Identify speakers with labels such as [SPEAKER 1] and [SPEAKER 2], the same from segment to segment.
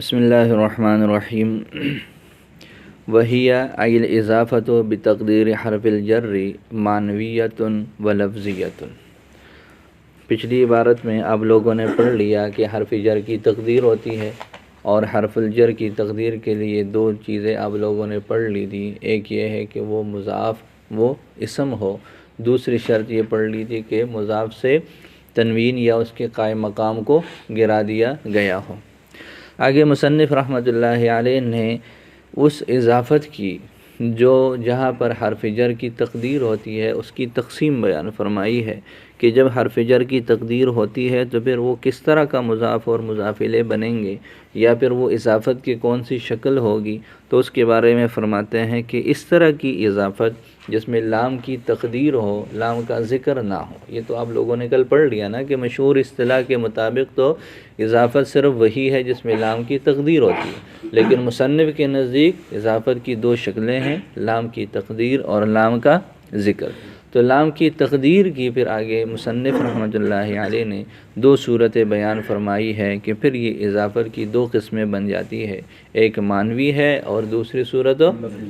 [SPEAKER 1] بسم اللہ الرحمن الرحیم وہی الاضافۃ بتقدیر حرف الجر معنویۃ و لفظیۃ۔ پچھلی عبارت میں آپ لوگوں نے پڑھ لیا کہ حرف جر کی تقدیر ہوتی ہے، اور حرف الجر کی تقدیر کے لیے دو چیزیں آپ لوگوں نے پڑھ لی تھی۔ ایک یہ ہے کہ وہ مضاف وہ اسم ہو، دوسری شرط یہ پڑھ لی تھی کہ مضاف سے تنوین یا اس کے قائم مقام کو گرا دیا گیا ہو۔ آگے مصنف رحمۃ اللہ علیہ نے اس اضافت کی جو جہاں پر حرف جر کی تقدیر ہوتی ہے اس کی تقسیم بیان فرمائی ہے کہ جب حرف جر کی تقدیر ہوتی ہے تو پھر وہ کس طرح کا مضاف اور مضاف الیہ بنیں گے، یا پھر وہ اضافت کی کون سی شکل ہوگی۔ تو اس کے بارے میں فرماتے ہیں کہ اس طرح کی اضافت جس میں لام کی تقدیر ہو، لام کا ذکر نہ ہو۔ یہ تو آپ لوگوں نے کل پڑھ لیا نا کہ مشہور اصطلاح کے مطابق تو اضافت صرف وہی ہے جس میں لام کی تقدیر ہوتی ہے، لیکن مصنف کے نزدیک اضافت کی دو شکلیں ہیں، لام کی تقدیر اور لام کا ذکر۔ تو لام کی تقدیر کی پھر آگے مصنف رحمۃ اللہ علیہ نے دو صورتیں بیان فرمائی ہے کہ پھر یہ اضافت کی دو قسمیں بن جاتی ہے، ایک معنوی ہے اور دوسری صورت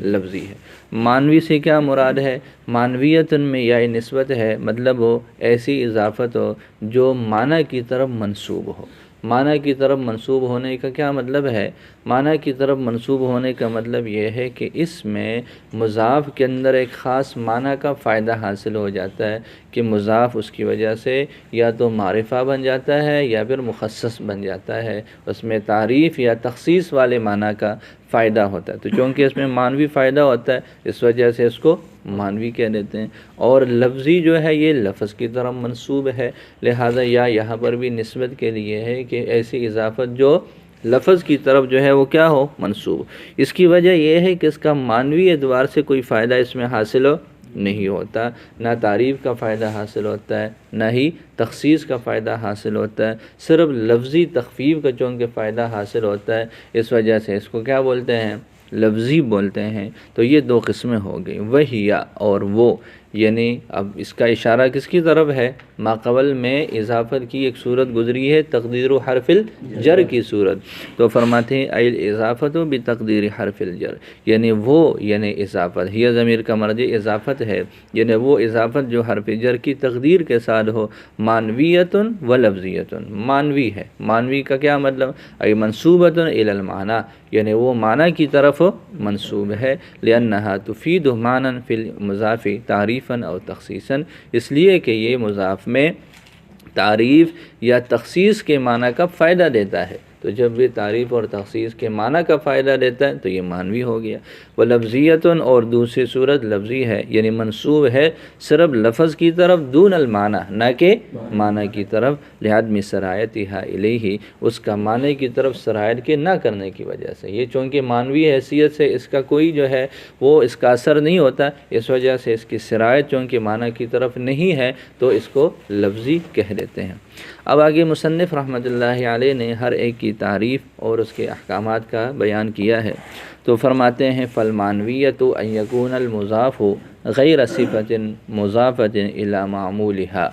[SPEAKER 1] لفظی ہے۔ معنوی سے کیا مراد ہے؟ معنویتن میں یا نسبت ہے، مطلب وہ ایسی اضافت ہو جو معنی کی طرف منسوب ہو۔ معنی کی طرف منسوب ہونے کا کیا مطلب ہے؟ معنی کی طرف منسوب ہونے کا مطلب یہ ہے کہ اس میں مضاف کے اندر ایک خاص معنی کا فائدہ حاصل ہو جاتا ہے کہ مضاف اس کی وجہ سے یا تو معرفہ بن جاتا ہے یا پھر مخصص بن جاتا ہے، اس میں تعریف یا تخصیص والے معنی کا فائدہ ہوتا ہے۔ تو چونکہ اس میں معنوی فائدہ ہوتا ہے اس وجہ سے اس کو معنوی کہہ دیتے ہیں، اور لفظی جو ہے یہ لفظ کی طرف منسوب ہے، لہذا یا یہاں پر بھی نسبت کے لیے ہے کہ ایسی اضافت جو لفظ کی طرف جو ہے وہ کیا ہو؟ منسوب۔ اس کی وجہ یہ ہے کہ اس کا معنوی اعتبار سے کوئی فائدہ اس میں حاصل نہیں ہوتا، نہ تعریف کا فائدہ حاصل ہوتا ہے نہ ہی تخصیص کا فائدہ حاصل ہوتا ہے، صرف لفظی تخفیف کا چونکہ فائدہ حاصل ہوتا ہے، اس وجہ سے اس کو کیا بولتے ہیں؟ لفظی بولتے ہیں۔ تو یہ دو قسمیں ہو گئی، وہی اور وہ، یعنی اب اس کا اشارہ کس کی طرف ہے؟ ما قبل میں اضافت کی ایک صورت گزری ہے تقدیر حرف الجر کی صورت، تو فرماتے ہیں الاضافت بتقدیر حرف الجر، یعنی وہ یعنی اضافت، یہ ضمیر کا مرجع اضافت ہے، یعنی وہ اضافت جو حرف جر کی تقدیر کے ساتھ ہو، معنویت و لفظیت۔ معنوی ہے، معنوی کا کیا مطلب؟ ای منصوبۃ الی المعنی، یعنی وہ معنی کی طرف منصوب ہے، لأنہا تفید معنی فی المضاف تعریفا او تخصیصا، اس لیے کہ یہ مضاف میں تعریف یا تخصیص کے معنی کا فائدہ دیتا ہے، تو جب یہ تعریف اور تخصیص کے معنی کا فائدہ دیتا ہے تو یہ معنوی ہو گیا۔ وہ لفظیت، اور دوسری صورت لفظی ہے، یعنی منسوب ہے صرف لفظ کی طرف دون المعنی، نہ کہ معنی کی طرف، لعدم سرایتھا الیہ، اس کا معنی کی طرف سرایت کے نہ کرنے کی وجہ سے۔ یہ چونکہ معنوی حیثیت سے اس کا کوئی جو ہے وہ اس کا اثر نہیں ہوتا، اس وجہ سے اس کی سرایت چونکہ معنی کی طرف نہیں ہے تو اس کو لفظی کہہ دیتے ہیں۔ اب آگے مصنف رحمۃ اللہ علیہ نے ہر ایک کی تعریف اور اس کے احکامات کا بیان کیا ہے، تو فرماتے ہیں فالمعنویۃ ان یکون المضاف غیر صفۃ مضافۃ الی معمولھا۔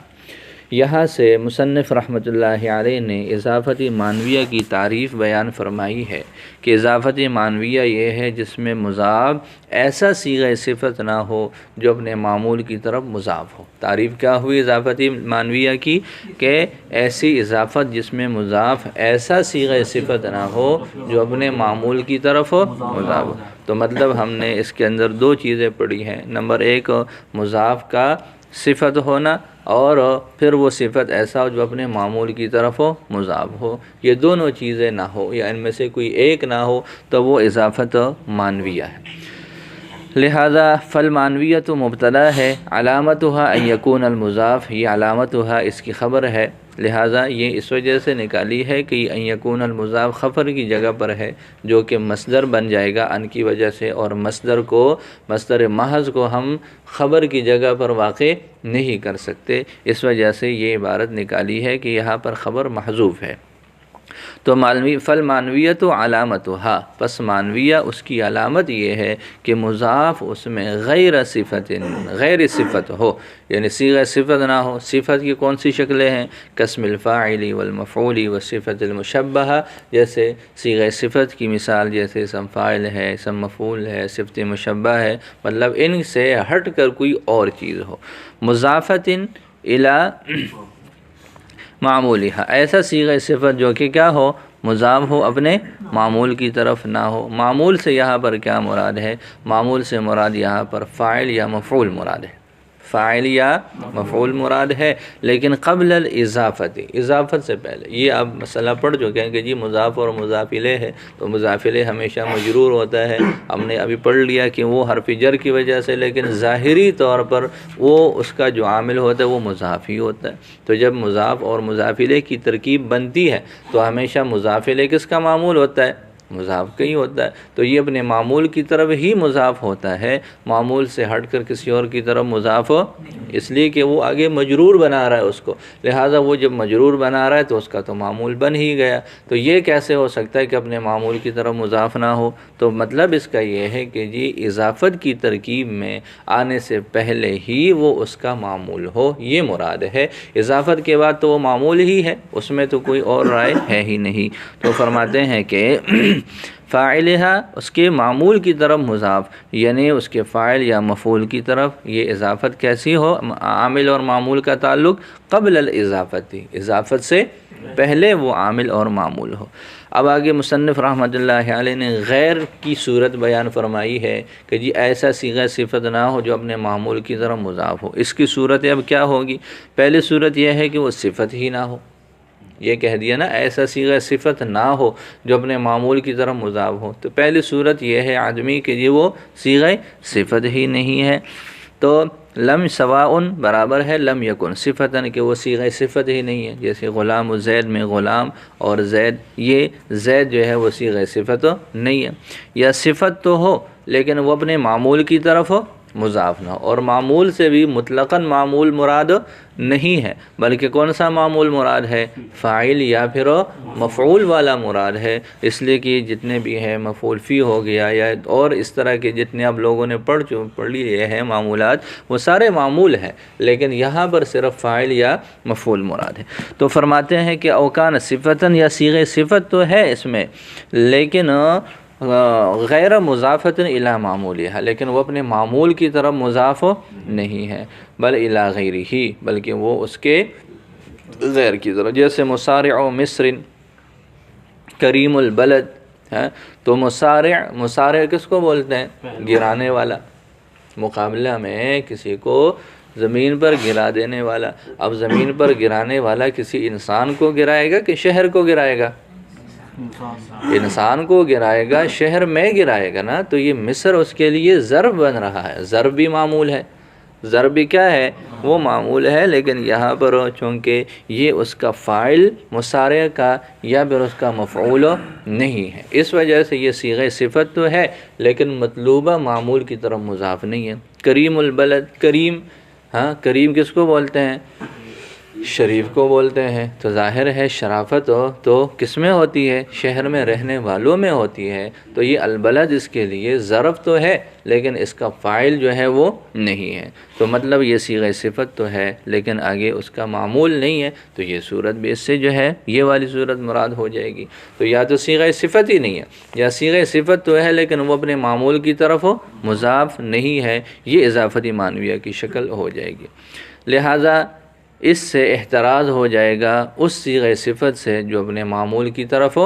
[SPEAKER 1] یہاں سے مصنف رحمۃ اللہ علیہ نے اضافت معنویہ کی تعریف بیان فرمائی ہے کہ اضافت معنویہ یہ ہے جس میں مضاف ایسا صیغہ صفت نہ ہو جو اپنے معمول کی طرف مضاف ہو۔ تعریف کیا ہوئی اضافت معنویہ کی؟ کہ ایسی اضافت جس میں مضاف ایسا صیغہ صفت نہ ہو جو اپنے معمول کی طرف مضاف ہو۔ تو مطلب ہم نے اس کے اندر دو چیزیں پڑھی ہیں، نمبر ایک مضاف کا صفت ہونا، اور پھر وہ صفت ایسا ہو جو اپنے معمول کی طرف مضاف ہو۔ یہ دونوں چیزیں نہ ہو یا ان میں سے کوئی ایک نہ ہو تو وہ اضافت معنویہ ہے۔ لہذا فالمعنویۃ مبتدا ہے، علامتها ان یکون المضاف، یہ علامتها اس کی خبر ہے، لہذا یہ اس وجہ سے نکالی ہے کہ ان یکون المضاف خبر کی جگہ پر ہے جو کہ مصدر بن جائے گا ان کی وجہ سے، اور مصدر محض کو ہم خبر کی جگہ پر واقع نہیں کر سکتے، اس وجہ سے یہ عبارت نکالی ہے کہ یہاں پر خبر محذوف ہے۔ تو فالمانویت و علامتها، پس مانویہ اس کی علامت یہ ہے کہ مضاف اس میں غیر صفت ہو، یعنی صیغہ صفت نہ ہو۔ صفت کی کون سی شکلیں ہیں؟ کاسم الفاعل والمفعول والصفت المشبہہ، جیسے صیغہ صفت کی مثال جیسے اسم فاعل ہے، اسم مفعول ہے، صفت مشبہ ہے، مطلب ان سے ہٹ کر کوئی اور چیز ہو۔ مضافت الی معمولها، ایسا صیغہ صفت جو کہ کیا ہو؟ مضاف ہو، اپنے معمول کی طرف نہ ہو۔ معمول سے یہاں پر کیا مراد ہے؟ معمول سے مراد یہاں پر فاعل یا مفعول مراد ہے، فاعل یا مفعول مراد ہے، لیکن قبل الاضافت، اضافت سے پہلے۔ یہ آپ مسئلہ پڑھ چکے ہیں کہ جی مضاف اور مضاف الیہ ہے، تو مضاف الیہ ہمیشہ مجرور ہوتا ہے۔ ہم نے ابھی پڑھ لیا کہ وہ حرف جر کی وجہ سے، لیکن ظاہری طور پر وہ اس کا جو عامل ہوتا ہے وہ مضاف ہی ہوتا ہے۔ تو جب مضاف اور مضاف الیہ کی ترکیب بنتی ہے تو ہمیشہ مضاف الیہ کس کا معمول ہوتا ہے؟ مضاف کا ہی ہوتا ہے۔ تو یہ اپنے معمول کی طرف ہی مضاف ہوتا ہے، معمول سے ہٹ کر کسی اور کی طرف مضاف ہو، اس لیے کہ وہ آگے مجرور بنا رہا ہے اس کو، لہٰذا وہ جب مجرور بنا رہا ہے تو اس کا تو معمول بن ہی گیا۔ تو یہ کیسے ہو سکتا ہے کہ اپنے معمول کی طرف مضاف نہ ہو؟ تو مطلب اس کا یہ ہے کہ جی اضافت کی ترکیب میں آنے سے پہلے ہی وہ اس کا معمول ہو، یہ مراد ہے۔ اضافت کے بعد تو وہ معمول ہی ہے، اس میں تو کوئی اور رائے ہے ہی نہیں۔ تو فرماتے ہیں کہ فاعلہا، اس کے معمول کی طرف مضاف، یعنی اس کے فاعل یا مفعول کی طرف یہ اضافت کیسی ہو؟ عامل اور معمول کا تعلق قبل الاضافت، اضافت سے پہلے وہ عامل اور معمول ہو۔ اب آگے مصنف رحمۃ اللہ علیہ نے غیر کی صورت بیان فرمائی ہے کہ جی ایسا صیغہ صفت نہ ہو جو اپنے معمول کی طرف مضاف ہو۔ اس کی صورت اب کیا ہوگی؟ پہلی صورت یہ ہے کہ وہ صفت ہی نہ ہو، یہ کہہ دیا نا ایسا صیغہ صفت نہ ہو جو اپنے معمول کی طرف مضاف ہو۔ تو پہلی صورت یہ ہے آدمی کہ یہ وہ صیغہ صفت ہی نہیں ہے۔ تو لم سواء برابر ہے لم یکن صفتن، کہ وہ صیغہ صفت ہی نہیں ہے۔ جیسے غلام و زید میں غلام اور زید، یہ زید جو ہے وہ صیغہ صفت نہیں ہے۔ یا صفت تو ہو لیکن وہ اپنے معمول کی طرف ہو، مضاف نہ ہو، اور معمول سے بھی مطلقاً معمول مراد نہیں ہے، بلکہ کون سا معمول مراد ہے؟ فاعل یا پھر مفعول والا مراد ہے۔ اس لیے کہ جتنے بھی ہیں مفعول فی ہو گیا یا اور اس طرح کے جتنے اب لوگوں نے پڑھ لیے ہیں معمولات، وہ سارے معمول ہیں، لیکن یہاں پر صرف فاعل یا مفعول مراد ہے۔ تو فرماتے ہیں کہ اوکان صفتاً، یا صیغہ صفت تو ہے اس میں لیکن غیر مضافت الی معمولہ، لیکن وہ اپنے معمول کی طرف مضاف نہیں ہے، بل الی غیرہ، بلکہ وہ اس کے غیر کی طرف۔ جیسے مسارع مصر، کریم البلد ہے، تو مسارع کس کو بولتے ہیں؟ گرانے والا، مقابلہ میں کسی کو زمین پر گرا دینے والا۔ اب زمین پر گرانے والا کسی انسان کو گرائے گا کہ شہر کو گرائے گا؟ انسان کو گرائے گا، شہر میں گرائے گا نا۔ تو یہ مصر اس کے لیے ضرب بن رہا ہے، ضرب بھی معمول ہے، ضرب بھی کیا ہے؟ وہ معمول ہے، لیکن یہاں پر چونکہ یہ اس کا فاعل مسارع کا یا پھر اس کا مفعول نہیں ہے، اس وجہ سے یہ صیغہ صفت تو ہے لیکن مطلوبہ معمول کی طرف مضاف نہیں ہے۔ کریم البلد، کریم، ہاں کریم کس کو بولتے ہیں؟ شریف کو بولتے ہیں۔ تو ظاہر ہے شرافت تو کس میں ہوتی ہے؟ شہر میں رہنے والوں میں ہوتی ہے۔ تو یہ البلد اس کے لیے ظرف تو ہے لیکن اس کا فاعل جو ہے وہ نہیں ہے۔ تو مطلب یہ صیغہ صفت تو ہے لیکن آگے اس کا معمول نہیں ہے، تو یہ صورت بھی اس سے جو ہے یہ والی صورت مراد ہو جائے گی۔ تو یا تو صیغہ صفت ہی نہیں ہے، یا صیغہ صفت تو ہے لیکن وہ اپنے معمول کی طرف مضاف نہیں ہے، یہ اضافتی معنویہ کی شکل ہو جائے گی۔ لہٰذا اس سے احتراز ہو جائے گا اس صیغہ صفت سے جو اپنے معمول کی طرف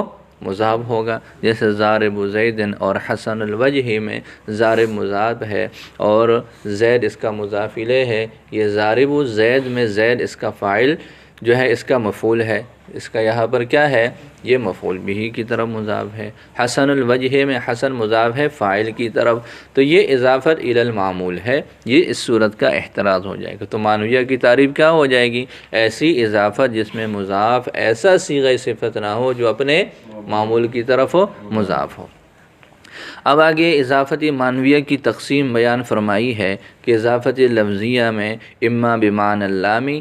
[SPEAKER 1] مضاف ہوگا۔ جیسے ضارب زید اور حسن الوجہ میں ضارب مضاف ہے اور زید اس کا مضاف الیہ ہے۔ یہ ضارب زید میں زید اس کا فاعل جو ہے اس کا مفعول ہے، اس کا یہاں پر کیا ہے؟ یہ مفعول بھی کی طرف مضاف ہے۔ حسن الوجہ میں حسن مضاف ہے فاعل کی طرف، تو یہ اضافت الی المعمول ہے، یہ اس صورت کا احتراز ہو جائے گا۔ تو معنویہ کی تعریف کیا ہو جائے گی؟ ایسی اضافت جس میں مضاف ایسا صیغہ صفت نہ ہو جو اپنے معمول کی طرف مضاف ہو۔ اب آگے اضافتی معنویہ کی تقسیم بیان فرمائی ہے کہ اضافت لفظیہ میں اما بمعنی اللامی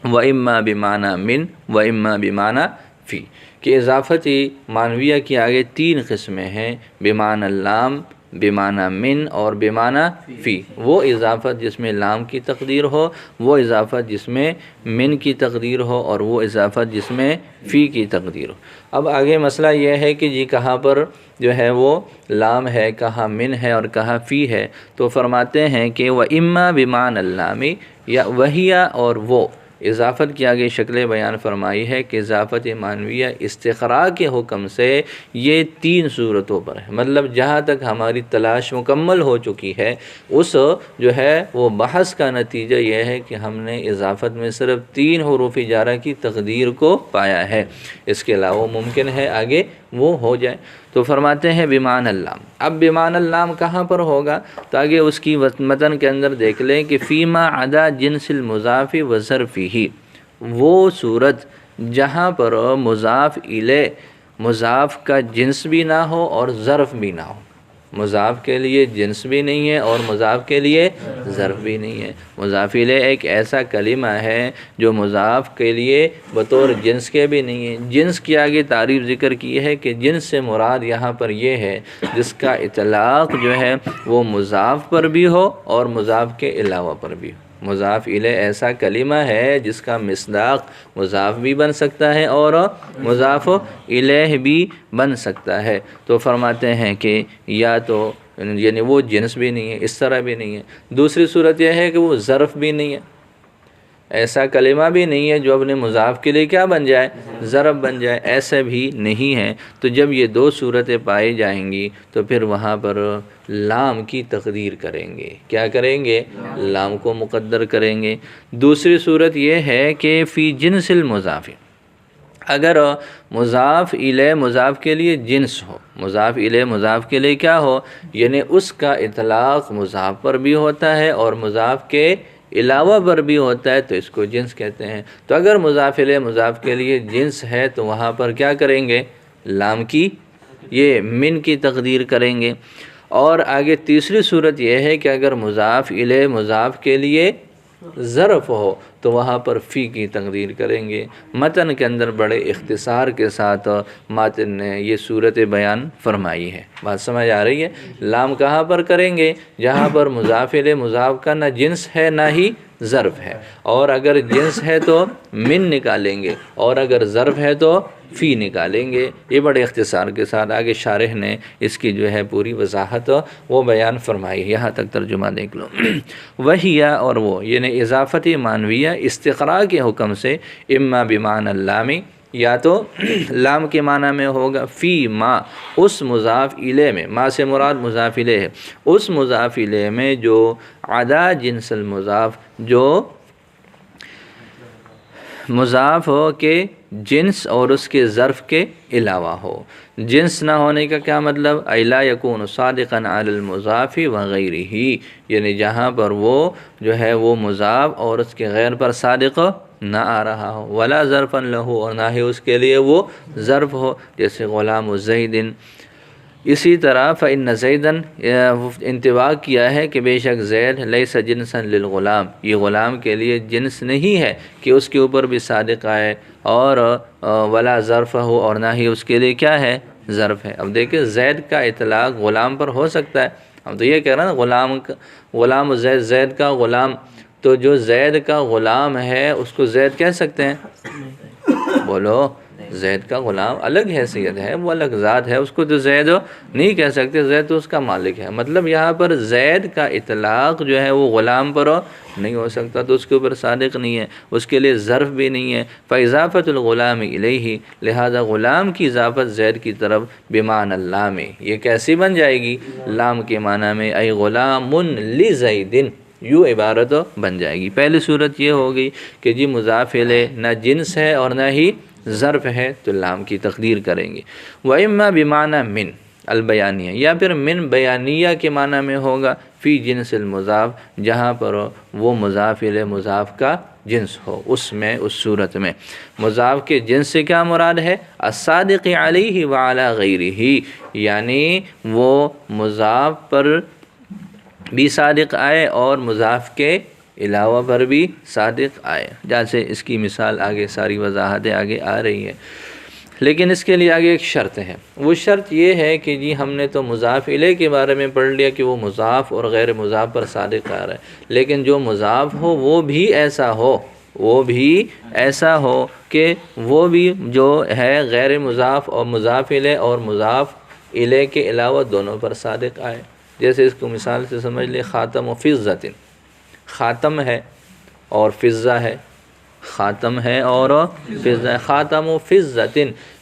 [SPEAKER 1] و اما بمعنی من و اما بمعنی فی، کہ اضافتی معنویہ کی آگے تین قسمیں ہیں، بمعنی لام، بمعنی من اور بمعنی فی۔ وہ اضافت جس میں لام کی تقدیر ہو، وہ اضافت جس میں من کی تقدیر ہو، اور وہ اضافت جس میں فی کی تقدیر ہو۔ اب آگے مسئلہ یہ ہے کہ جی کہاں پر جو ہے وہ لام ہے، کہاں من ہے اور کہاں فی ہے، تو فرماتے ہیں کہ وَإِمَّا بِمَعْنَ اللَّامِ، یا وَهِيَ اور وہ اضافت کی آگے شکل بیان فرمائی ہے کہ اضافت معنویہ استقراء کے حکم سے یہ تین صورتوں پر ہے، مطلب جہاں تک ہماری تلاش مکمل ہو چکی ہے اس جو ہے وہ بحث کا نتیجہ یہ ہے کہ ہم نے اضافت میں صرف تین حروف جارہ کی تقدیر کو پایا ہے، اس کے علاوہ ممکن ہے آگے وہ ہو جائے۔ تو فرماتے ہیں بمعنی اللام۔ اب بمعنی اللام کہاں پر ہوگا، تو آگے اس کی متن کے اندر دیکھ لیں کہ فیما عدا جنس المضاف و ظرفہ، وہ صورت جہاں پر مضاف الیہ مضاف کا جنس بھی نہ ہو اور ظرف بھی نہ ہو، مضاف کے لیے جنس بھی نہیں ہے اور مضاف کے لیے ظرف بھی نہیں ہے۔ مضاف الیہ ایک ایسا کلمہ ہے جو مضاف کے لیے بطور جنس کے بھی نہیں ہے۔ جنس کی آگے تعریف ذکر کی ہے کہ جنس سے مراد یہاں پر یہ ہے جس کا اطلاق جو ہے وہ مضاف پر بھی ہو اور مضاف کے علاوہ پر بھی ہو۔ مضاف الیہ ایسا کلمہ ہے جس کا مصداق مضاف بھی بن سکتا ہے اور مضاف الیہ بھی بن سکتا ہے۔ تو فرماتے ہیں کہ یا تو یعنی وہ جنس بھی نہیں ہے، اس طرح بھی نہیں ہے۔ دوسری صورت یہ ہے کہ وہ ظرف بھی نہیں ہے، ایسا کلمہ بھی نہیں ہے جو اپنے مضاف کے لیے کیا بن جائے، ظرف بن جائے، ایسا بھی نہیں ہے۔ تو جب یہ دو صورتیں پائی جائیں گی تو پھر وہاں پر لام کی تقدیر کریں گے، کیا کریں گے، لام کو مقدر کریں گے۔ دوسری صورت یہ ہے کہ فی جنس المضاف، اگر مضاف الیہ مضاف کے لیے جنس ہو، مضاف الیہ مضاف کے لیے کیا ہو، یعنی اس کا اطلاق مضاف پر بھی ہوتا ہے اور مضاف کے علاوہ پر بھی ہوتا ہے، تو اس کو جنس کہتے ہیں۔ تو اگر مضاف الیہ مضاف کے لیے جنس ہے تو وہاں پر کیا کریں گے، لام کی یہ من کی تقدیر کریں گے۔ اور آگے تیسری صورت یہ ہے کہ اگر مضاف الیہ مضاف کے لیے ظرف ہو تو وہاں پر فی کی تقدیر کریں گے۔ متن کے اندر بڑے اختصار کے ساتھ ماتن نے یہ صورت بیان فرمائی ہے، بات سمجھ آ رہی ہے۔ لام کہاں پر کریں گے، جہاں پر مضاف الیہ مضاف کا نہ جنس ہے نہ ہی ظرف ہے، اور اگر جنس ہے تو من نکالیں گے اور اگر ظرف ہے تو فی نکالیں گے۔ یہ بڑے اختصار کے ساتھ آگے شارح نے اس کی جو ہے پوری وضاحت وہ بیان فرمائی، یہاں تک ترجمہ دیکھ لو۔ وہی اور وہ یعنی اضافت معنویہ استقراء کے حکم سے اما بمعنی اللام، یا تو لام کے معنی میں ہوگا فی ما، اس مضاف الیہ میں، ما سے مراد مضاف الیہ ہے، اس مضاف الیہ میں جو عدا جنس المضاف، جو مضاف ہو کے جنس اور اس کے ظرف کے علاوہ ہو۔ جنس نہ ہونے کا کیا مطلب، ای لا یکون صادقا علی المضاف وغیرہ، یعنی جہاں پر وہ جو ہے وہ مضاف اور اس کے غیر پر صادق نہ آ رہا ہو، ولا ظرفا لہ، اور نہ ہی اس کے لیے وہ ظرف ہو، جیسے غلام زید۔ اسی طرح فإن زیدن انتباہ کیا ہے کہ بے شک زید لیس جنسا للغلام، یہ غلام کے لیے جنس نہیں ہے کہ اس کے اوپر بھی صادق آئے، اور ولا ظرف ہو، اور نہ ہی اس کے لیے کیا ہے، ظرف ہے۔ اب دیکھیں زید کا اطلاق غلام پر ہو سکتا ہے، ہم تو یہ کہہ رہے ہیں نا غلام زید، زید کا غلام، تو جو زید کا غلام ہے اس کو زید کہہ سکتے ہیں، بولو، زید کا غلام الگ حیثیت ہے، وہ الگ ذات ہے، اس کو تو زید نہیں کہہ سکتے، زید تو اس کا مالک ہے۔ مطلب یہاں پر زید کا اطلاق جو ہے وہ غلام پر نہیں ہو سکتا، تو اس کے اوپر صادق نہیں ہے، اس کے لیے ظرف بھی نہیں ہے۔ فاضافت الغلام الیہ، لہذا غلام کی اضافت زید کی طرف بمعنی اللام، یہ کیسی بن جائے گی، لام کے معنی میں، ای غلام لزید، یوں عبارت بن جائے گی۔ پہلی صورت یہ ہوگی کہ جی مضاف الیہ نہ جنس ہے اور نہ ہی ظرف ہے، تو لام کی تقدیر کریں گے۔ وَإِمَّا بِمَعْنَى مِن البیانیہ، یا پھر من بیانیہ کے معنی میں ہوگا فی جنس المضاف، جہاں پر وہ مضاف الیہ مضاف کا جنس ہو، اس میں، اس صورت میں مضاف کے جنس سے کیا مراد ہے، الصادق علیہ وعلی غیرہ، یعنی وہ مضاف پر بھی صادق آئے اور مضاف کے علاوہ پر بھی صادق آئے، جیسے اس کی مثال آگے ساری وضاحتیں آگے آ رہی ہے۔ لیکن اس کے لیے آگے ایک شرط ہے، وہ شرط یہ ہے کہ جی ہم نے تو مضاف الیہ کے بارے میں پڑھ لیا کہ وہ مضاف اور غیر مضاف پر صادق آ رہا ہے، لیکن جو مضاف ہو وہ بھی ایسا ہو کہ وہ بھی جو ہے غیر مضاف اور مضاف الیہ اور مضاف الیہ کے علاوہ دونوں پر صادق آئے۔ جیسے اس کو مثال سے سمجھ لیں، خاتم و فضۃ، خاتم ہے اور فضہ ہے، خاتم ہے اور فضہ، خاتم و فضۃ،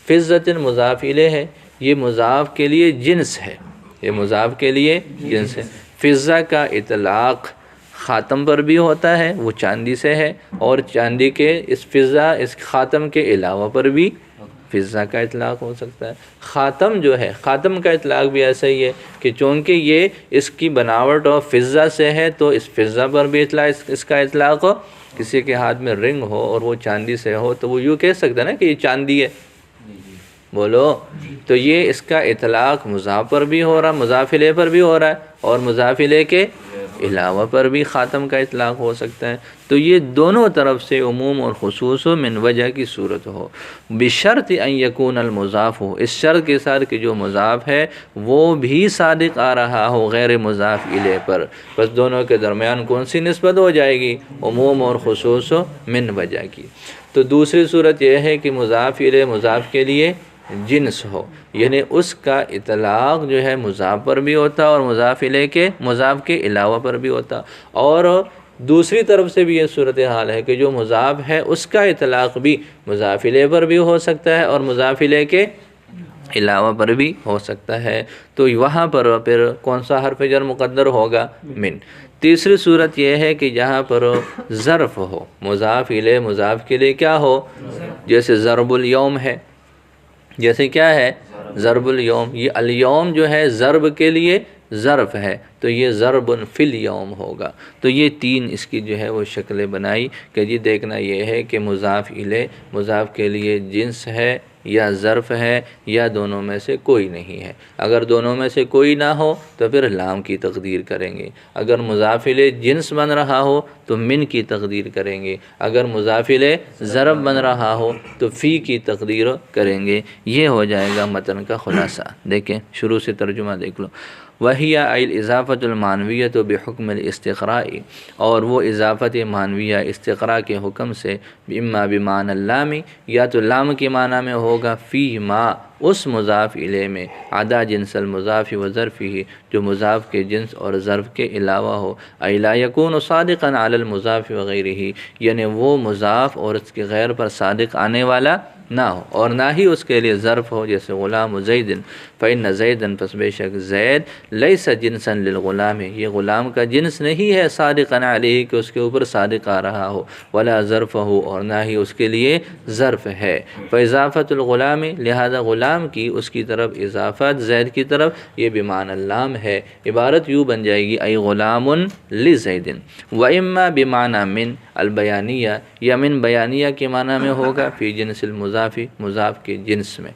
[SPEAKER 1] فضۃ مضاف الیہ ہے، یہ مضاف کے لیے جنس ہے، یہ مضاف کے لیے جنس ہے۔ فضہ کا اطلاق خاتم پر بھی ہوتا ہے، وہ چاندی سے ہے، اور چاندی کے اس فضہ اس خاتم کے علاوہ پر بھی فضہ کا اطلاق ہو سکتا ہے۔ خاتم جو ہے، خاتم کا اطلاق بھی ایسا ہی ہے کہ چونکہ یہ اس کی بناوٹ اور فضہ سے ہے تو اس فضہ پر بھی اس کا اطلاق ہو۔ کسی کے ہاتھ میں رنگ ہو اور وہ چاندی سے ہو تو وہ یوں کہہ سکتا ہے نا کہ یہ چاندی ہے، بولو، تو یہ اس کا اطلاق مضاف پر بھی ہو رہا، مضاف الیہ پر بھی ہو رہا ہے، اور مضاف الیہ کے علاوہ پر بھی خاتم کا اطلاق ہو سکتا ہے۔ تو یہ دونوں طرف سے عموم اور خصوص من وجہ کی صورت ہو، بشرط ان یکون المضاف ہو، اس شرط کے ساتھ کہ جو مضاف ہے وہ بھی صادق آ رہا ہو غیر مضاف الیہ پر، بس دونوں کے درمیان کون سی نسبت ہو جائے گی؟ عموم اور خصوص من وجہ کی۔ تو دوسری صورت یہ ہے کہ مضاف الیہ مضاف کے لیے جنس ہو، یعنی اس کا اطلاق جو ہے مضاف پر بھی ہوتا اور مضاف الیہ کے مضاف کے علاوہ پر بھی ہوتا، اور دوسری طرف سے بھی یہ صورتحال ہے کہ جو مضاف ہے اس کا اطلاق بھی مضاف الیہ پر بھی ہو سکتا ہے اور مضاف الیہ کے علاوہ پر بھی ہو سکتا ہے، تو وہاں پر پھر کون سا حرف جر مقدر ہوگا؟ من۔ تیسری صورت یہ ہے کہ جہاں پر ظرف ہو، مضاف الیہ مضاف کے لیے کیا ہو، جیسے ضرب الیوم ہے، جیسے کیا ہے ضرب الیوم، یہ الیوم جو ہے ضرب کے لیے ظرف ہے تو یہ ضرب فی الیوم ہوگا۔ تو یہ تین اس کی جو ہے وہ شکلیں بنائی کہ جی دیکھنا یہ ہے کہ مضاف الیہ مضاف کے لیے جنس ہے یا ظرف ہے یا دونوں میں سے کوئی نہیں ہے۔ اگر دونوں میں سے کوئی نہ ہو تو پھر لام کی تقدیر کریں گے، اگر مضاف الیہ جنس بن رہا ہو تو من کی تقدیر کریں گے، اگر مضاف الیہ ظرف بن رہا ہو تو فی کی تقدیر کریں گے۔ یہ ہو جائے گا متن کا خلاصہ۔ دیکھیں شروع سے ترجمہ دیکھ لو۔ وَهِيَ أَيْ الْإِضَافَةُ الْمَعْنَوِيَّةُ بِحُكْمِ الْإِسْتِقْرَاءِ، اور وہ اضافت معنویہ استقراء کے حکم سے، اما بمعنی اللام، یا تو لام کے معنی میں ہوگا، فی ما اس مضاف الیہ میں، عدا جنس المضاف و ظرفہ جو مضاف کے جنس اور ظرف کے علاوہ ہو، ای لا یکون صادقا علی المضاف وغیرہ، یعنی وہ مضاف اور اس کے غیر پر صادق آنے والا نہ ہو، اور نہ ہی اس کے لیے ظرف ہو، جیسے غلام زید، فإن زیدن پس بے شک زید، لیس جنسا للغلام، یہ غلام کا جنس نہیں ہے، صادقا علیہ کہ اس کے اوپر صادق آ رہا ہو، ولا ظرف ہو، اور نہ ہی اس کے لیے ظرف ہے۔ فاضافۃ الغلام، لہذا غلام کی اس کی طرف اضافت زید کی طرف یہ بمعنی اللام ہے، عبارت یوں بن جائے گی ای غلام لزید، واما بمعنی من البیانیہ، یا من بیانیہ کے معنی میں ہوگا، فی جنس المضاف، مضاف کے جنس میں،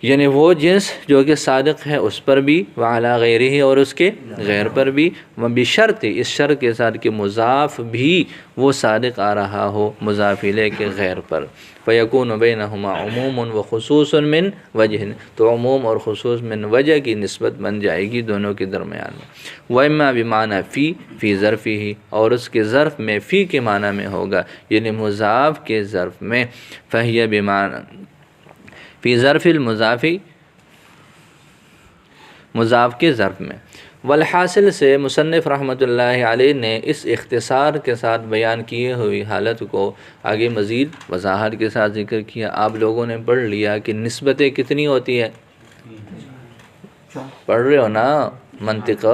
[SPEAKER 1] یعنی وہ جنس جو کہ صادق ہے اس پر بھی، وعلی غیرہ اور اس کے غیر پر بھی، بشرط اس شرط کے ساتھ کہ مضاف بھی وہ صادق آ رہا ہو مضاف الیہ کے غیر پر، فیکون بینہما عموم و خصوص من وجہ، تو عموم اور خصوص من وجہ کی نسبت بن جائے گی دونوں کے درمیان میں۔ وَإِمَّا بِمَعْنَى فی ظرفہ، اور اس کے ظرف میں فی کے معنی میں ہوگا، یعنی مضاف کے ظرف میں، فہی بمعنی فی ظرف المضافی، مضاف کے ظرف میں۔ والحاصل سے مصنف رحمۃ اللہ علیہ نے اس اختصار کے ساتھ بیان کیے ہوئی حالت کو آگے مزید وضاحت کے ساتھ ذکر کیا۔ آپ لوگوں نے پڑھ لیا کہ نسبتیں کتنی ہوتی ہیں، پڑھ رہے ہو نا منطق،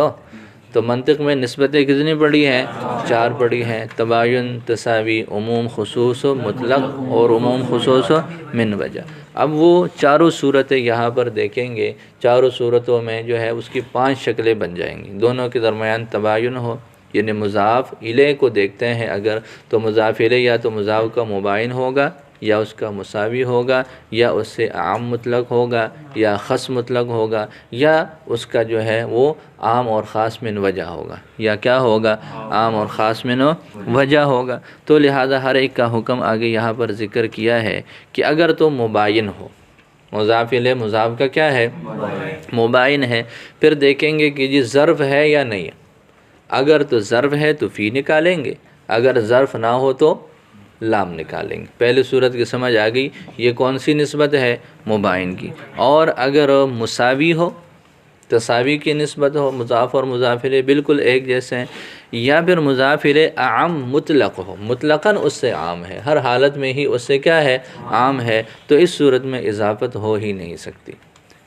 [SPEAKER 1] تو منطق میں نسبتیں کتنی پڑھی ہیں؟ 4 پڑھی ہیں، تباین، تساوی، عموم خصوص مطلق اور عموم خصوص من وجہ۔ اب وہ چاروں صورتیں یہاں پر دیکھیں گے، چاروں صورتوں میں جو ہے اس کی 5 شکلیں بن جائیں گی، دونوں کے درمیان تباین ہو، یعنی مضاف الیہ کو دیکھتے ہیں اگر تو مضاف الیہ یا تو مضاف کا مباین ہوگا یا اس کا مساوی ہوگا یا اس سے عام مطلق ہوگا یا خاص مطلق ہوگا یا اس کا جو ہے وہ عام اور خاص من وجہ ہوگا یا کیا ہوگا عام اور خاص من وجہ ہوگا۔ تو لہٰذا ہر ایک کا حکم آگے یہاں پر ذکر کیا ہے کہ اگر تو مباین ہو، مضاف الیہ مضاف کا کیا ہے مباین ہے، پھر دیکھیں گے کہ جی ظرف ہے یا نہیں۔ اگر تو ظرف ہے تو فی نکالیں گے، اگر ظرف نہ ہو تو لام نکالیں گے۔ پہلی صورت کی سمجھ آ گئی، یہ کون سی نسبت ہے مباین کی۔ اور اگر مساوی ہو، تساوی کی نسبت ہو، مضاف اور مضاف الیہ بالکل ایک جیسے ہیں، یا پھر مضاف الیہ عام مطلق ہو، مطلقاً اس سے عام ہے، ہر حالت میں ہی اس سے کیا ہے عام ہے، تو اس صورت میں اضافت ہو ہی نہیں سکتی،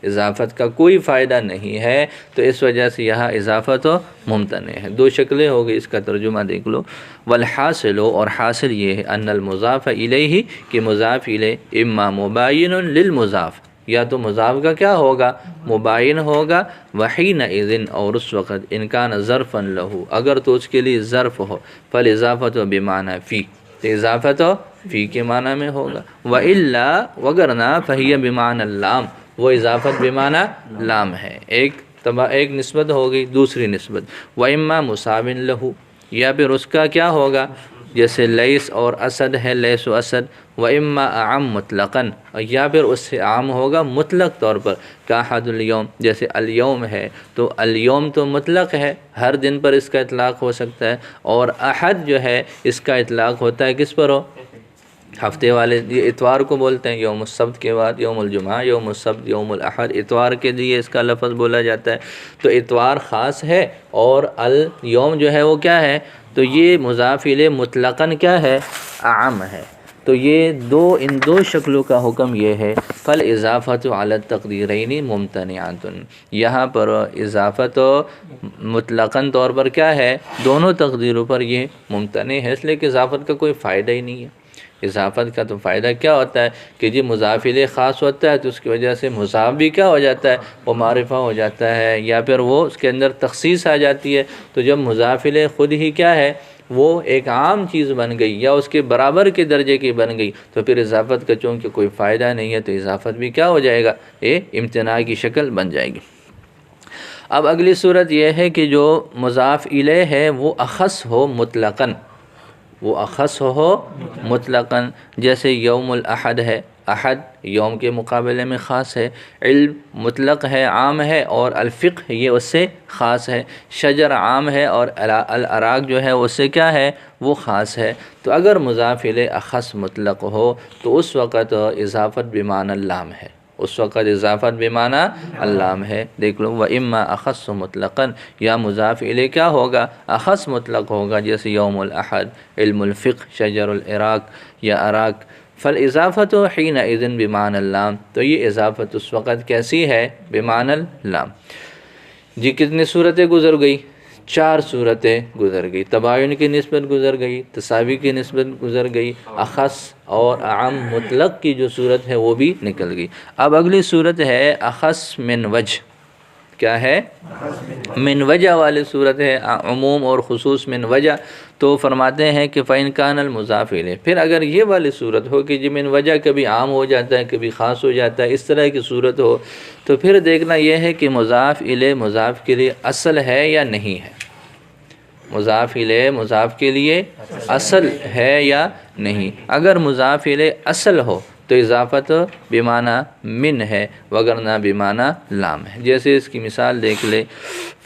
[SPEAKER 1] اضافت کا کوئی فائدہ نہیں ہے، تو اس وجہ سے یہاں اضافت ممتنع ہے۔ دو شکلیں ہو گئی، اس کا ترجمہ دیکھ لو۔ والحاصل، اور حاصل یہ ہے ان المضاف الیہ کہ مضاف الیہ اما مباین للمضاف، یا تو مضاف کا کیا ہوگا مباین ہوگا، وحینئذ اور اس وقت ان کان ظرفا لہ اگر تو اس کے لیے ظرف ہو، فالاضافۃ بمعنی فی، تو اضافت فی کے معنی میں ہوگا، والا وگرنہ فہی بمعنی اللام، وہ اضافت بمعنی لام ہے۔ ایک نسبت ہو گئی، دوسری نسبت واما مساو لہ، یا پھر اس کا کیا ہوگا جیسے لیس اور اسد ہے، لیس و اسد، واما اعم مطلقاً، یا پھر اس سے عام ہوگا مطلق طور پر، کاحد الیوم، جیسے الیوم ہے تو الیوم تو مطلق ہے، ہر دن پر اس کا اطلاق ہو سکتا ہے، اور احد جو ہے اس کا اطلاق ہوتا ہے کس پر ہو، ہفتے والے، یہ اتوار کو بولتے ہیں، یوم السبت کے بعد یوم الجمعہ، یوم السبت، یوم الاحد، اتوار کے لیے اس کا لفظ بولا جاتا ہے، تو اتوار خاص ہے اور الیوم جو ہے وہ کیا ہے، تو یہ مضاف الیہ مطلقاً کیا ہے عام ہے۔ تو یہ ان دو شکلوں کا حکم یہ ہے، فالاضافۃ علی التقدیرین ممتنعۃ، یہاں پر اضافت مطلقاً طور پر کیا ہے دونوں تقدیروں پر یہ ممتنع ہے، اس لیے کہ اضافت کا کوئی فائدہ ہی نہیں ہے۔ اضافت کا تو فائدہ کیا ہوتا ہے کہ جی مضاف الیہ خاص ہوتا ہے تو اس کی وجہ سے مضاف بھی کیا ہو جاتا ہے وہ معرفہ ہو جاتا ہے، یا پھر وہ اس کے اندر تخصیص آ جاتی ہے، تو جب مضاف الیہ خود ہی کیا ہے وہ ایک عام چیز بن گئی یا اس کے برابر کے درجے کی بن گئی، تو پھر اضافت کا چونکہ کوئی فائدہ نہیں ہے، تو اضافت بھی کیا ہو جائے گا، یہ امتناع کی شکل بن جائے گی۔ اب اگلی صورت یہ ہے کہ جو مضاف الیہ ہے وہ اخص ہو مطلقاً، وہ اخص ہو مطلقاً، جیسے یوم الاحد ہے، احد یوم کے مقابلے میں خاص ہے، علم مطلق ہے عام ہے اور الفقہ یہ اس سے خاص ہے، شجر عام ہے اور الاراک جو ہے اس سے کیا ہے وہ خاص ہے۔ تو اگر مضاف الیہ اخص مطلق ہو تو اس وقت اضافت بمعنی اللام ہے، اس وقت اضافت بمعنی اللام ہے۔ دیکھ لو وَإِمَّا أَخَصُّ مطلقاً، یا مضاف الیہ کیا ہوگا اخص مطلق ہوگا، جیسے یوم الاحد، علم الفقہ، شجر الاراک یا اراک، فالاضافت حینئذ بمعنی اللام، تو یہ اضافت اس وقت کیسی ہے بمعنی اللام۔ جی کتنی صورتیں گزر گئی، 4 صورتیں گزر گئی، تباین کی نسبت گزر گئی، تساوی کی نسبت گزر گئی، اخص اور عام مطلق کی جو صورت ہے وہ بھی نکل گئی۔ اب اگلی صورت ہے اخص من وجہ، کیا ہے من وجہ والی صورت ہے، عموم اور خصوص من وجہ۔ تو فرماتے ہیں کہ فَإِنْ كَانَ الْمُضَافُ إِلَيْهِ، پھر اگر یہ والی صورت ہو کہ جی من وجہ کبھی عام ہو جاتا ہے کبھی خاص ہو جاتا ہے، اس طرح کی صورت ہو، تو پھر دیکھنا یہ ہے کہ مضاف الیہ مضاف کے لیے اصل ہے یا نہیں ہے، مضاف الیہ مضاف کے لیے اصل ہے یا نہیں۔ اگر مضاف الیہ اصل ہو تو اضافت بمعنی من ہے، وگرنہ بمعنی لام ہے۔ جیسے اس کی مثال دیکھ لے،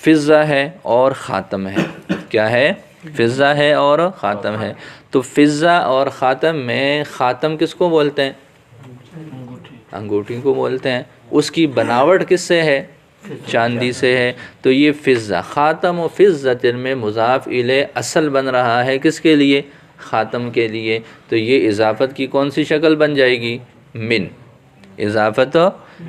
[SPEAKER 1] فضہ ہے اور خاتم ہے، کیا ہے فضہ ہے اور خاتم ہے، تو فضہ اور خاتم میں خاتم کس کو بولتے ہیں، انگوٹھی کو بولتے ہیں، اس کی بناوٹ کس سے ہے، چاندی سے ہے، تو یہ فضہ، خاتم و فضۃ میں مضاف الیہ اصل بن رہا ہے کس کے لیے، خاتم کے لیے، تو یہ اضافت کی کون سی شکل بن جائے گی، من۔ اضافت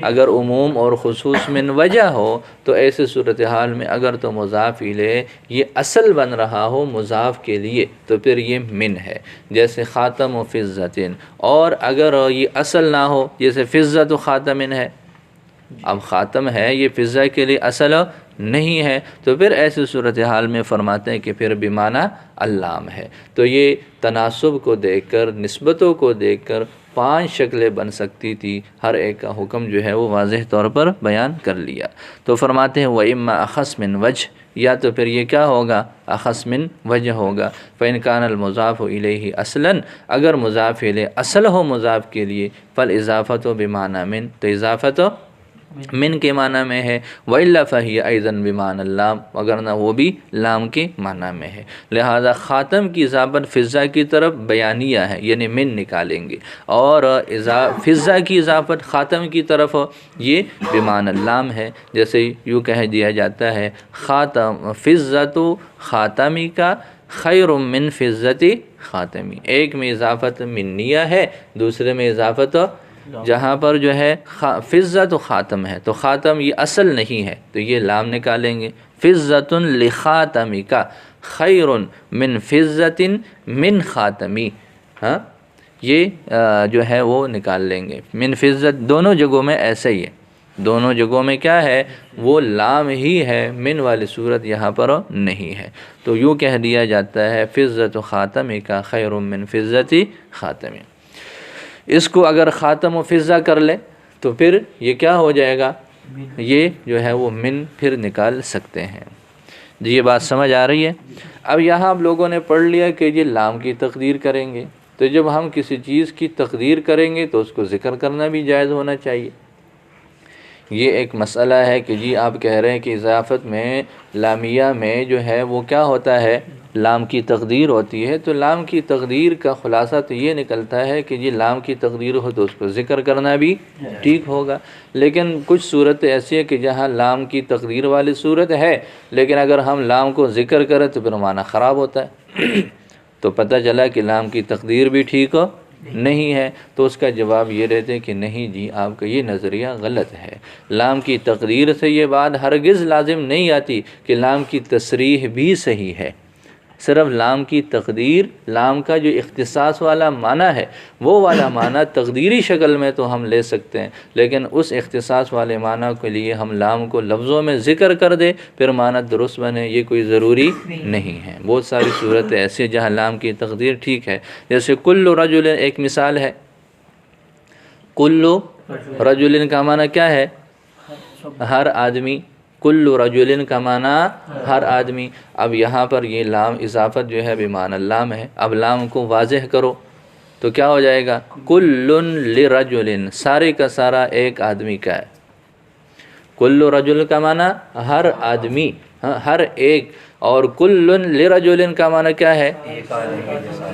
[SPEAKER 1] اگر عموم اور خصوص من وجہ ہو تو ایسے صورتحال میں اگر تو مضاف الیہ یہ اصل بن رہا ہو مضاف کے لیے تو پھر یہ من ہے، جیسے خاتم و فضۃ، اور اگر یہ اصل نہ ہو جیسے فضۃ و خاتم ہے، اب خاتم ہے یہ فضہ کے لیے اصل نہیں ہے، تو پھر ایسی صورتحال میں فرماتے ہیں کہ پھر بمعنی اللام ہے۔ تو یہ تناسب کو دیکھ کر، نسبتوں کو دیکھ کر 5 شکلیں بن سکتی تھی، ہر ایک کا حکم جو ہے وہ واضح طور پر بیان کر لیا۔ تو فرماتے ہیں وَإِمَّا أَخَصْ مِنْ وَجْهٍ، یا تو پھر یہ کیا ہوگا، اخص من وجہ ہوگا۔ فَإِنْ كَانَ الْمُضَافُ إِلَيْهِ اصلاً، اگر مضاف الیہ اصل ہو مضاف کے لیے، فَالْإِضَافَةُ بِمَعْنَى مِن، تو اضافت من کے معنی میں ہے، وَإِلَّا فَهِيَ أَيْضًا بِمَعْنَى اللام، وگرنہ وہ بھی لام کے معنی میں ہے۔ لہذا خاتم کی اضافت فضہ کی طرف بیانیہ ہے، یعنی من نکالیں گے، اور فضہ کی اضافت خاتم کی طرف یہ بمعنی اللام ہے۔ جیسے یوں کہہ دیا جاتا ہے خاتم فضۃ خاتمی کا خیر من فضۃ خاتمی، ایک میں اضافت منیہ ہے، دوسرے میں اضافت جہاں پر جو ہے فضۃ و خاتم ہے، تو خاتم یہ اصل نہیں ہے، تو یہ لام نکالیں گے۔ فضۃ لخاتمی کا خیر من فضۃ من خاتمی، ہاں یہ جو ہے وہ نکال لیں گے۔ من فضت دونوں جگہوں میں ایسا ہی ہے، دونوں جگہوں میں کیا ہے، وہ لام ہی ہے، من والی صورت یہاں پر نہیں ہے۔ تو یوں کہہ دیا جاتا ہے فضۃ خاتمی کا خیر من فضۃ خاتمی۔ اس کو اگر خاتم و فضہ کر لے تو پھر یہ کیا ہو جائے گا، یہ جو ہے وہ من پھر نکال سکتے ہیں۔ یہ بات سمجھ آ رہی ہے؟ اب یہاں آپ لوگوں نے پڑھ لیا کہ یہ لام کی تقدیر کریں گے، تو جب ہم کسی چیز کی تقدیر کریں گے تو اس کو ذکر کرنا بھی جائز ہونا چاہیے۔ یہ ایک مسئلہ ہے کہ جی آپ کہہ رہے ہیں کہ اضافت میں لامیہ میں جو ہے وہ کیا ہوتا ہے، لام کی تقدیر ہوتی ہے، تو لام کی تقدیر کا خلاصہ تو یہ نکلتا ہے کہ جی لام کی تقدیر ہو تو اس کو ذکر کرنا بھی ٹھیک ہوگا۔ لیکن کچھ صورت ایسی ہے کہ جہاں لام کی تقدیر والی صورت ہے، لیکن اگر ہم لام کو ذکر کریں تو پھر معنی خراب ہوتا ہے، تو پتہ چلا کہ لام کی تقدیر بھی ٹھیک ہو نہیں ہے، تو اس کا جواب یہ رہتے ہیں کہ نہیں جی آپ کا یہ نظریہ غلط ہے۔ لام کی تقدیر سے یہ بات ہرگز لازم نہیں آتی کہ لام کی تصریح بھی صحیح ہے۔ صرف لام کی تقدیر، لام کا جو اختصاص والا معنی ہے وہ والا معنی تقدیری شکل میں تو ہم لے سکتے ہیں، لیکن اس اختصاص والے معنی کے لیے ہم لام کو لفظوں میں ذکر کر دیں پھر معنی درست بنے، یہ کوئی ضروری نہیں ہے۔ بہت ساری صورتیں ایسی جہاں لام کی تقدیر ٹھیک ہے، جیسے کل رجل ایک مثال ہے۔ کل رجل کا معنی کیا ہے، ہر آدمی، کل رجل کا معنی ہر آدمی۔ اب یہاں پر یہ لام اضافت جو ہے بمعنی اللام ہے، اب لام کو واضح کرو تو کیا ہو جائے گا، کل لرجل، سارے کا سارا ایک آدمی کا ہے۔ کل رجل کا معنی ہر آدمی، ہر ایک، اور کل لرجل کا معنی کیا ہے،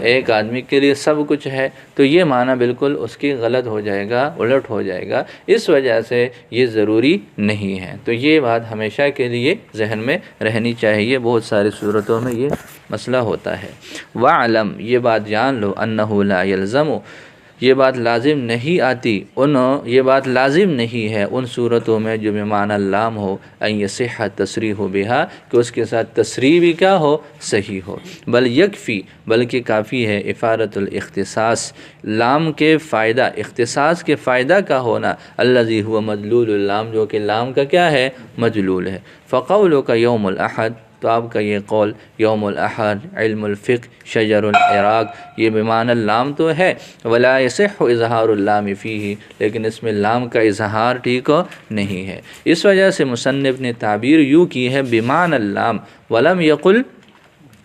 [SPEAKER 1] ایک آدمی کے لیے سب کچھ ہے، تو یہ معنی بالکل اس کی غلط ہو جائے گا، الٹ ہو جائے گا، اس وجہ سے یہ ضروری نہیں ہے۔ تو یہ بات ہمیشہ کے لیے ذہن میں رہنی چاہیے، بہت ساری صورتوں میں یہ مسئلہ ہوتا ہے۔ وَعْلَمْ، یہ بات جان لو، أَنَّهُ لَا يَلْزَمُ، یہ بات لازم نہیں آتی، یہ بات لازم نہیں ہے ان صورتوں میں جو بمعنی اللام ہو، ان یصح تصریح بہا، کہ اس کے ساتھ تصریح بھی کیا ہو، صحیح ہو، بل یکفی، بلکہ کافی ہے، افادۃ الاختصاص، لام کے فائدہ، اختصاص کے فائدہ کا ہونا، الذی هو مدلول اللام، جو کہ لام کا کیا ہے، مدلول ہے۔ فقولک یوم الاحد، تو آپ کا یہ قول یوم الاحد، علم الفقہ، شجر العراق، یہ بمعنی اللام تو ہے، ولا یصح اظہار اللام فیہ، لیکن اس میں لام کا اظہار ٹھیک نہیں ہے۔ اس وجہ سے مصنف نے تعبیر یوں کی ہے بمعنی اللام، ولم یقل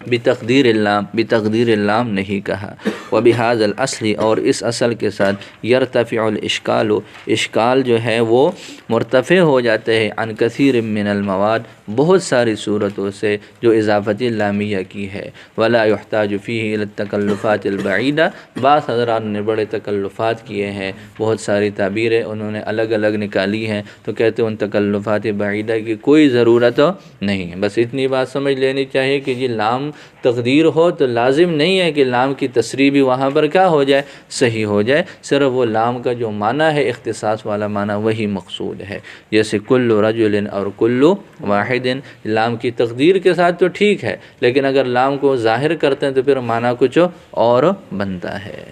[SPEAKER 1] بتقدیر اللام، بتقدیر اللام نہیں کہا۔ وبہذا الاصل، اور اس اصل کے ساتھ، یرتفع الاشکال، اشکال جو ہے وہ مرتفع ہو جاتے ہیں، عن کثیر من المواد، بہت ساری صورتوں سے جو اضافت لامیہ کی ہے، ولا یحتاج فیہ الی التکلفات البعیدہ، بعض حضرات نے بڑے تکلفات کیے ہیں، بہت ساری تعبیریں انہوں نے الگ الگ نکالی ہیں، تو کہتے ہیں ان تکلفات بعیدہ کی کوئی ضرورت نہیں ہے۔ بس اتنی بات سمجھ لینی چاہیے کہ یہ لام تقدیر ہو تو لازم نہیں ہے کہ لام کی تصریح بھی وہاں پر کیا ہو جائے، صحیح ہو جائے، صرف وہ لام کا جو معنی ہے اختصاص والا معنی وہی مقصود ہے۔ جیسے کل رجل اور کل واحد، لام کی تقدیر کے ساتھ تو ٹھیک ہے، لیکن اگر لام کو ظاہر کرتے ہیں تو پھر معنی کچھ اور بنتا ہے۔